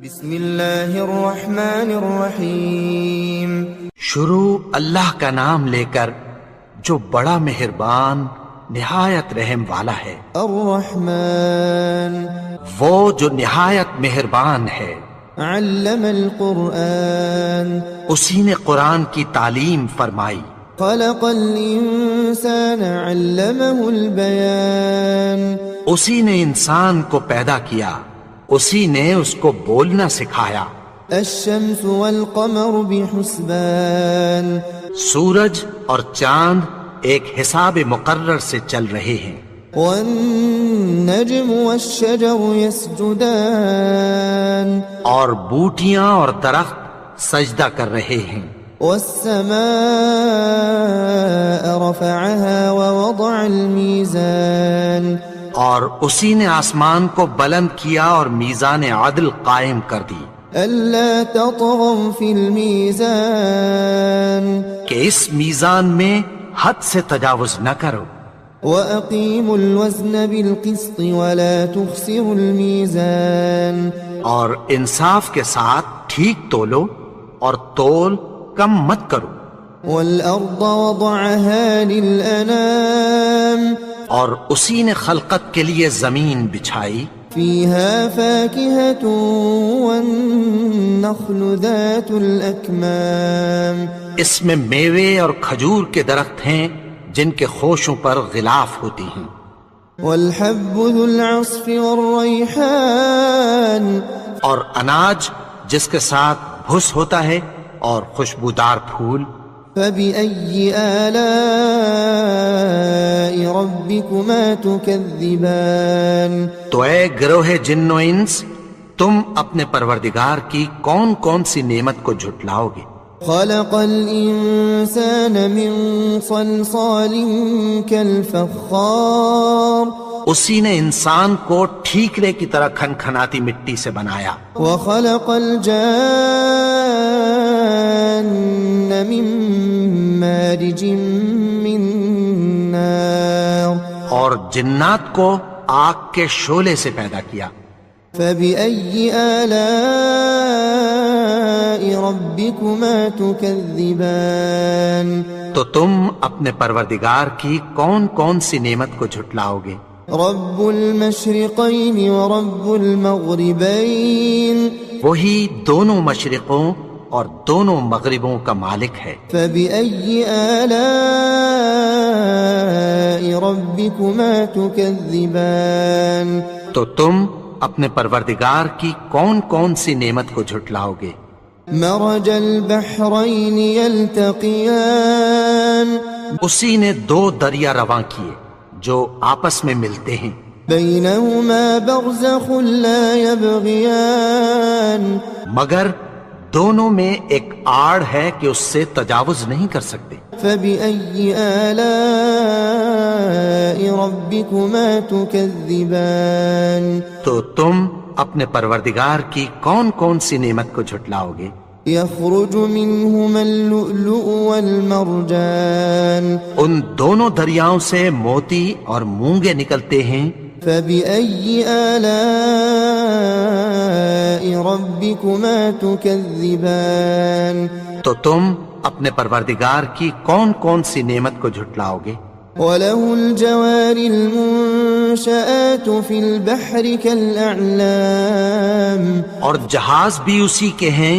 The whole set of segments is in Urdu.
بسم اللہ الرحمن الرحیم۔ شروع اللہ کا نام لے کر جو بڑا مہربان نہایت رحم والا ہے۔ الرحمن، وہ جو نہایت مہربان ہے۔ علم القرآن، اسی نے قرآن کی تعلیم فرمائی۔ خلق الانسان علمہ البیان، اسی نے انسان کو پیدا کیا، اسی نے اس کو بولنا سکھایا۔ الشمس والقمر بحسبان، سورج اور چاند ایک حساب مقرر سے چل رہے ہیں۔ والنجم والشجر يسجدان، اور بوٹیاں اور درخت سجدہ کر رہے ہیں۔ والسماء رفعها ووضع الميزان، اور اسی نے آسمان کو بلند کیا اور میزان عدل قائم کر دی، ألا تطغوا في الميزان، کہ اس میزان میں حد سے تجاوز نہ کرو۔ وأقيموا الوزن بالقسط ولا تخسروا الميزان، اور انصاف کے ساتھ ٹھیک تولو اور تول کم مت کرو۔ والأرض وضعها للأنام، اور اسی نے خلقت کے لیے زمین بچھائی، فيها فاكهة والنخل ذات الأكمام، اس میں میوے اور کھجور کے درخت ہیں جن کے خوشوں پر غلاف ہوتی ہیں۔ والحب ذو العصف والريحان، اور اناج جس کے ساتھ بھس ہوتا ہے اور خوشبودار پھول۔ فبأي آلاء ربكما تكذبان، تو اے گروہ جن و انس، تم اپنے پروردگار کی کون کون سی نعمت کو جھٹلاؤ گے؟ خلق الإنسان من صلصال كالفخار، اسی نے انسان کو ٹھیکرے کی طرح کھنکھناتی مٹی سے بنایا۔ وخلق الجان من مارج من نار، اور جنات کو آگ کے شعلے سے پیدا کیا۔ فبأي آلاء ربكما تكذبان، تو تم اپنے پروردگار کی کون کون سی نعمت کو جھٹلاؤ گے؟ رب المشرقين ورب المغربين، وہی دونوں مشرقوں اور دونوں مغربوں کا مالک ہے۔ فبأي آلاء ربكما تكذبان، تو تم اپنے پروردگار کی کون کون سی نعمت کو جھٹلاؤ گے؟ مرج البحرين يلتقيان، اسی نے دو دریا رواں کیے جو آپس میں ملتے ہیں، بينهما برزخ لا يبغيان، مگر دونوں میں ایک آڑ ہے کہ اس سے تجاوز نہیں کر سکتے۔ فبأي آلاء ربكما تكذبان، تو تم اپنے پروردگار کی کون کون سی نعمت کو جھٹلاؤ گے؟ يخرج منهما اللؤلؤ والمرجان، ان دونوں دریاؤں سے موتی اور مونگے نکلتے ہیں۔ فبأي آلاء ربكما تكذبان، تو تم اپنے پروردگار کی کون کون سی نعمت کو جھٹلاؤ گے؟ وله الجوار المنشآت في البحر كالأعلام، اور جہاز بھی اسی کے ہیں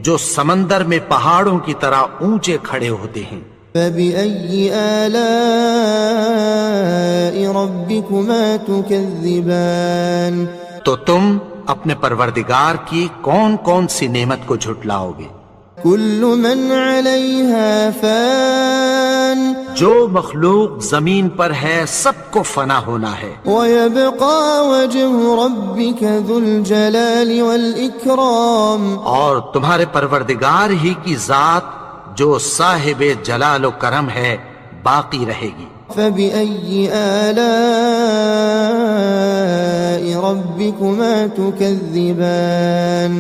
جو سمندر میں پہاڑوں کی طرح اونچے کھڑے ہوتے ہیں۔ فبأي آلاء ربكما تكذبان، تو تم اپنے پروردگار کی کون کون سی نعمت کو جھٹلاؤ گے؟ كل من عليها فان، جو مخلوق زمین پر ہے سب کو فنا ہونا ہے، ويبقى وجه ربك ذو الجلال والإكرام، اور تمہارے پروردگار ہی کی ذات جو صاحب جلال و کرم ہے باقی رہے گی۔ فبأي آلاء ربكما تكذبان،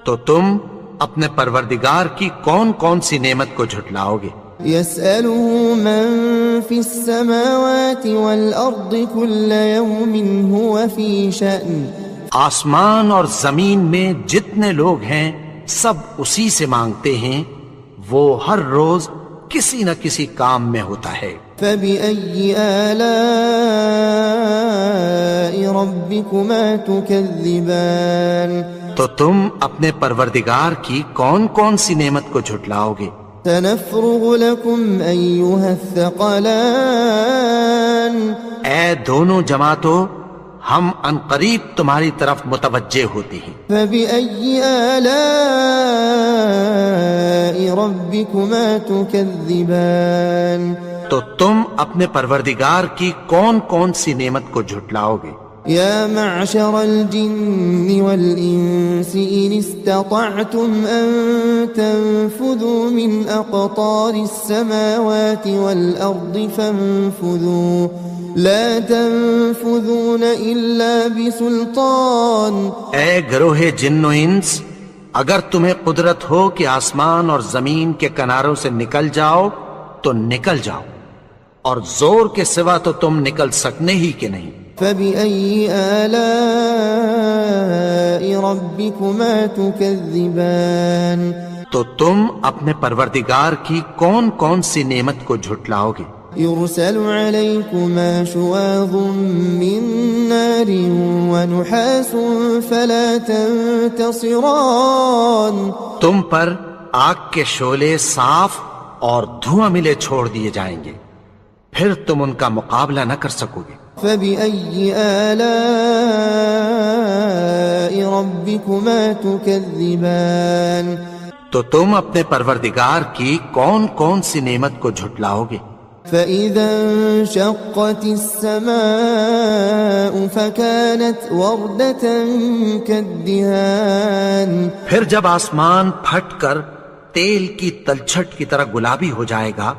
تو تم اپنے پروردگار کی کون کون سی نعمت کو جھٹلاؤ گے؟ يسأله من في السماوات والأرض كل يوم هو في شأن، آسمان اور زمین میں جتنے لوگ ہیں سب اسی سے مانگتے ہیں، وہ ہر روز کسی نہ کسی کام میں ہوتا ہے۔ فبأي آلاء ربكما تكذبان تو تم اپنے پروردگار کی کون کون سی نعمت کو جھٹلاؤ گے؟ سنفرغ لكم أيها الثقلان اے دونوں جماعتوں، ہم عنقریب تمہاری طرف متوجہ ہوتے ہیں۔ فبأي آلاء ربكما تكذبان تو تم اپنے پروردگار کی کون کون سی نعمت کو جھٹلاؤ گے؟ يا معشر الجن والإنس إن استطعتم أن تنفذوا من أقطار السماوات والأرض فانفذوا لا تنفذون إلا بسلطان۔ اے گروہ جن و انس، اگر تمہیں قدرت ہو کہ آسمان اور زمین کے کناروں سے نکل جاؤ تو نکل جاؤ، اور زور کے سوا تو تم نکل سکنے ہی کہ نہیں۔ فبأي آلاء ربكما تكذبان تو تم اپنے پروردگار کی کون کون سی نعمت کو جھٹلاؤ گے؟ يرسل عليكما شواظ من نار ونحاس فلا تنتصران۔ تم پر آگ کے شعلے صاف اور دھواں ملے چھوڑ دیے جائیں گے، پھر تم ان کا مقابلہ نہ کر سکو گے۔ فبأي آلاء ربكما تكذبان تو تم اپنے پروردگار کی کون کون سی نعمت کو جھٹلاؤ گے؟ فإذا انشقت السماء فكانت وردة كالدهان۔ پھر جب آسمان پھٹ کر تیل کی تلچھٹ کی طرح گلابی ہو جائے گا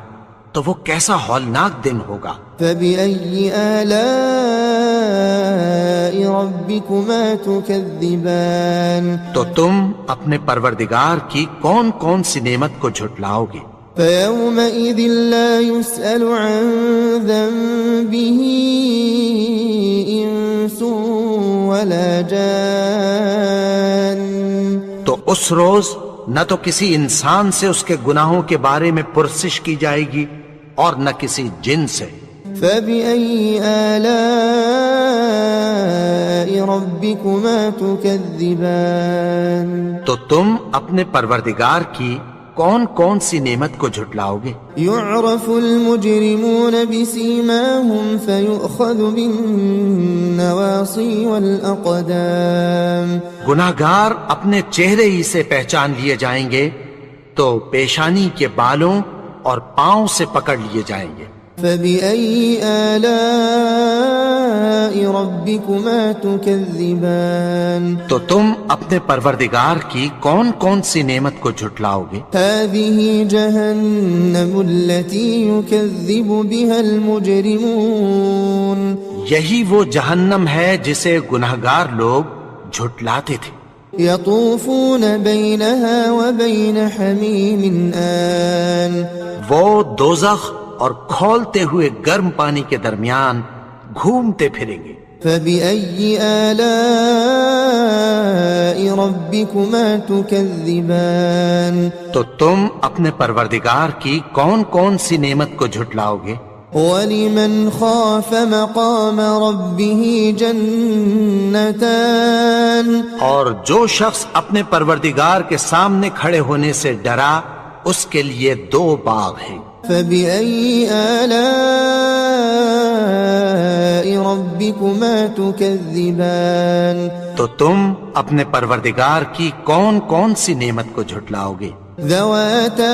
تو وہ کیسا ہولناک دن ہوگا۔ فبأي آلاء ربكما تكذبان تو تم اپنے پروردگار کی کون کون سی نعمت کو جھٹلاؤ گے؟ فيومئذ لا يسأل عن ذنبه إنس ولا جان۔ تو اس روز نہ تو کسی انسان سے اس کے گناہوں کے بارے میں پرسش کی جائے گی اور نہ کسی جن سے۔ فبأي آلاء ربكما تكذبان تو تم اپنے پروردگار کی کون کون سی نعمت کو جھٹلاؤ گے؟ يعرف المجرمون بسيماهم فيؤخذ بالنواصي والأقدام۔ گناہگار اپنے چہرے ہی سے پہچان لیے جائیں گے تو پیشانی کے بالوں اور پاؤں سے پکڑ لیے جائیں گے۔ فبأي آلاء ربكما تكذبان تو تم اپنے پروردگار کی کون کون سی نعمت کو جھٹلاؤ گے؟ هذه جهنم التي يكذب بها المجرمون۔ یہی وہ جہنم ہے جسے گناہگار لوگ جھٹلاتے تھے۔ يطوفون بينها وبين حميم آن۔ وہ دوزخ اور کھولتے ہوئے گرم پانی کے درمیان گھومتے پھریں گے۔ فبأي آلاء ربكما تكذبان تو تم اپنے پروردگار کی کون کون سی نعمت کو جھٹلاؤ گے؟ ولمن خاف مقام ربه جنتان۔ اور جو شخص اپنے پروردگار کے سامنے کھڑے ہونے سے ڈرا اس کے لیے دو باغ ہیں۔ فبأي آلاء ربكما تكذبان تو تم اپنے پروردگار کی کون کون سی نعمت کو جھٹلاؤ گے؟ ذواتا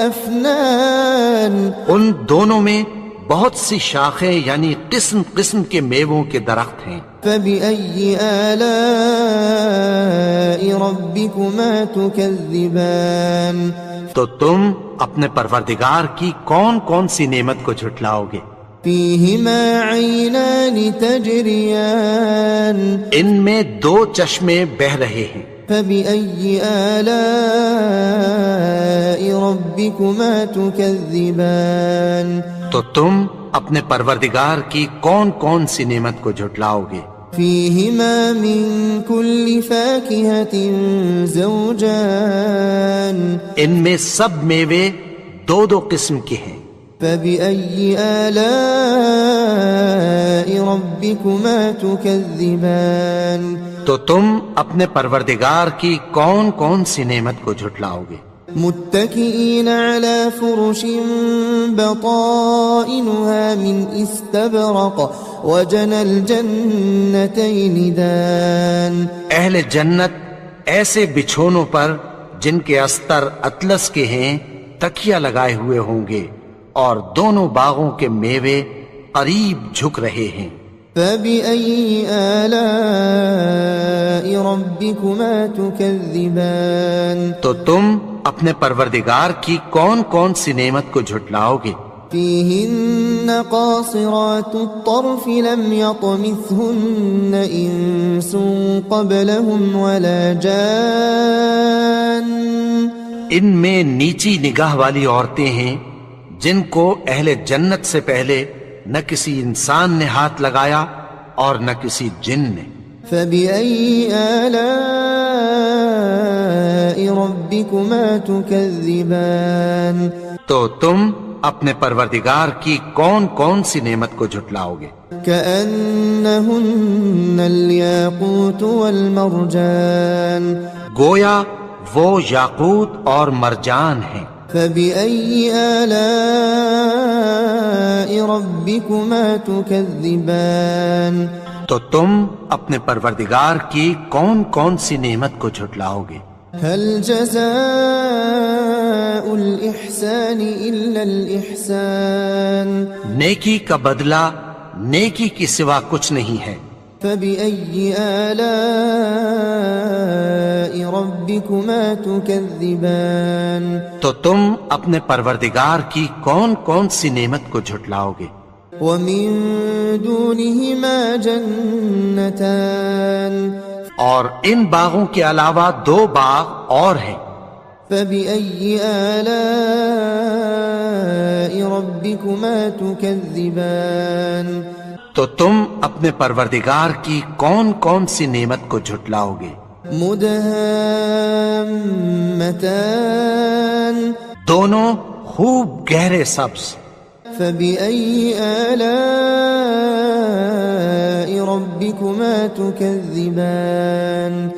افنان۔ ان دونوں میں بہت سی شاخیں یعنی قسم قسم کے میووں کے درخت ہیں۔ فبأي آلاء ربكما تكذبان تو تم اپنے پروردگار کی کون کون سی نعمت کو جھٹلاؤ گے؟ فيهما عينان تجريان۔ ان میں دو چشمے بہہ رہے ہیں۔ فبأي آلاء ربكما تكذبان تو تم اپنے پروردگار کی کون کون سی نعمت کو جھٹلاؤ گے؟ فيهما من كل فاكهة زوجان ان میں سب میوے دو دو قسم کے ہیں. فبأي آلاء ربكما تكذبان تو تم اپنے پروردگار کی کون کون سی نعمت کو جھٹلاؤ گے؟ متكئين على فرش بطائنها من استبرق وجنى الجنتين دان. اہل جنت ایسے بچھونوں پر جن کے استر اطلس کے ہیں تکیہ لگائے ہوئے ہوں گے اور دونوں باغوں کے میوے قریب جھک رہے ہیں. فبأي آلاء ربكما تكذبان. تو تم اپنے پروردگار کی کون کون سی نعمت کو جھٹلاؤ گے؟ فيهن قاصرات الطرف لم يطمثهن إنس قبلهم ولا جان. ان میں نیچی نگاہ والی عورتیں ہیں جن کو اہل جنت سے پہلے نہ کسی انسان نے ہاتھ لگایا اور نہ کسی جن نے. فبأي آلاء ربكما تكذبان. تو تم اپنے پروردگار کی کون کون سی نعمت کو جھٹلاؤ گے؟ كأنهن الياقوت والمرجان. گویا وہ یاقوت اور مرجان ہیں. فبأي آلاء ربكما تكذبان. تو تم اپنے پروردگار کی کون کون سی نعمت کو جھٹلاؤ گے؟ هل جزاء الإحسان إلا الإحسان. نیکی کا بدلہ نیکی کی سوا کچھ نہیں ہے. فبأي آلاء ربكما تكذبان. تو تم اپنے پروردگار کی کون کون سی نعمت کو جھٹلاؤ گے؟ ومن دونهما جنتان. اور ان باغوں کے علاوہ دو باغ اور ہیں. فبأي آلاء ربكما تكذبان. تو تم اپنے پروردگار کی کون کون سی نعمت کو جھٹلاؤ گے؟ مدهامتان. دونوں خوب گہرے سبز. فبأي آلاء ربكما تكذبان.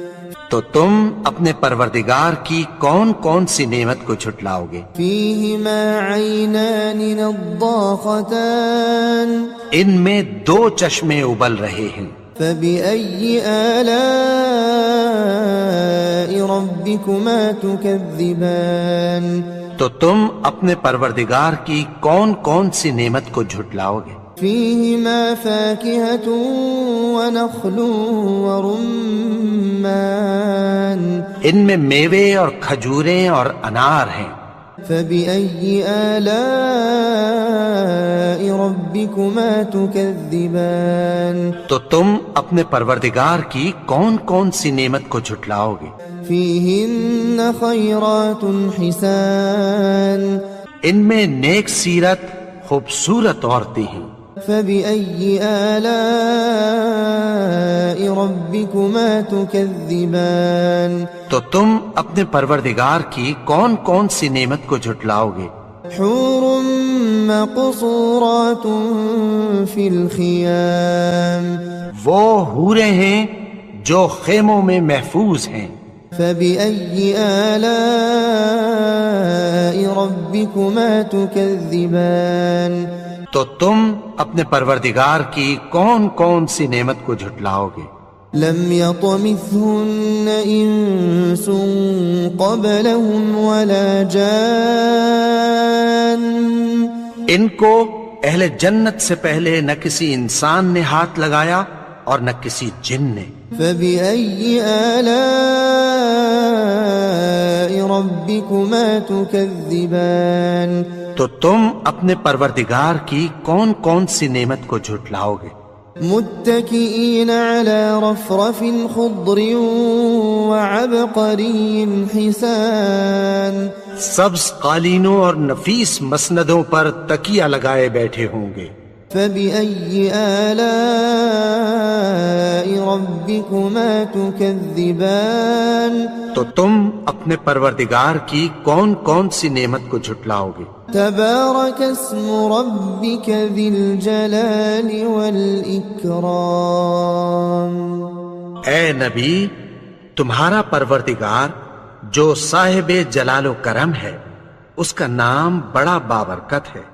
تو تم اپنے پروردگار کی کون کون سی نعمت کو جھٹلاؤ گے؟ فيهما عينان نضاختان. ان میں دو چشمے ابل رہے ہیں. فبأي آلاء ربكما تكذبان. تو تم اپنے پروردگار کی کون کون سی نعمت کو جھٹلاؤ گے؟ فيهما فاكهة ونخل ورمان. ان میں میوے اور کھجوریں اور انار ہیں. فبأي آلاء ربكما تكذبان. تو تم اپنے پروردگار کی کون کون سی نعمت کو جھٹلاؤ گے؟ فيهن خيرات حسان. ان میں نیک سیرت خوبصورت عورتیں ہیں. فبأي آلاء ربكما تكذبان. تو تم اپنے پروردگار کی کون کون سی نعمت کو جھٹلاؤ گے؟ حور مقصورات في الخيام. وہ حوریں ہیں جو خیموں میں محفوظ ہیں. فبأي آلاء ربكما تكذبان. تو تم اپنے پروردگار کی کون کون سی نعمت کو جھٹلاؤ گے؟ لم يطمثهن إنس قبلهم ولا جان. ان کو اہل جنت سے پہلے نہ کسی انسان نے ہاتھ لگایا اور نہ کسی جن نے. فبأي آلاء ربكما تكذبان. تو تم اپنے پروردگار کی کون کون سی نعمت کو جھٹلاؤ گے؟ متكئين على رفرف خضر وعبقري حسان. سبز قالینوں اور نفیس مسندوں پر تکیہ لگائے بیٹھے ہوں گے. فبأي آلاء ربكما تكذبان تو تم اپنے پروردگار کی کون کون سی نعمت کو جھٹلاؤ گے؟ تبارك اسم ربك ذي الجلال والإكرام. اے نبی، تمہارا پروردگار جو صاحب جلال و کرم ہے، اس کا نام بڑا بابرکت ہے.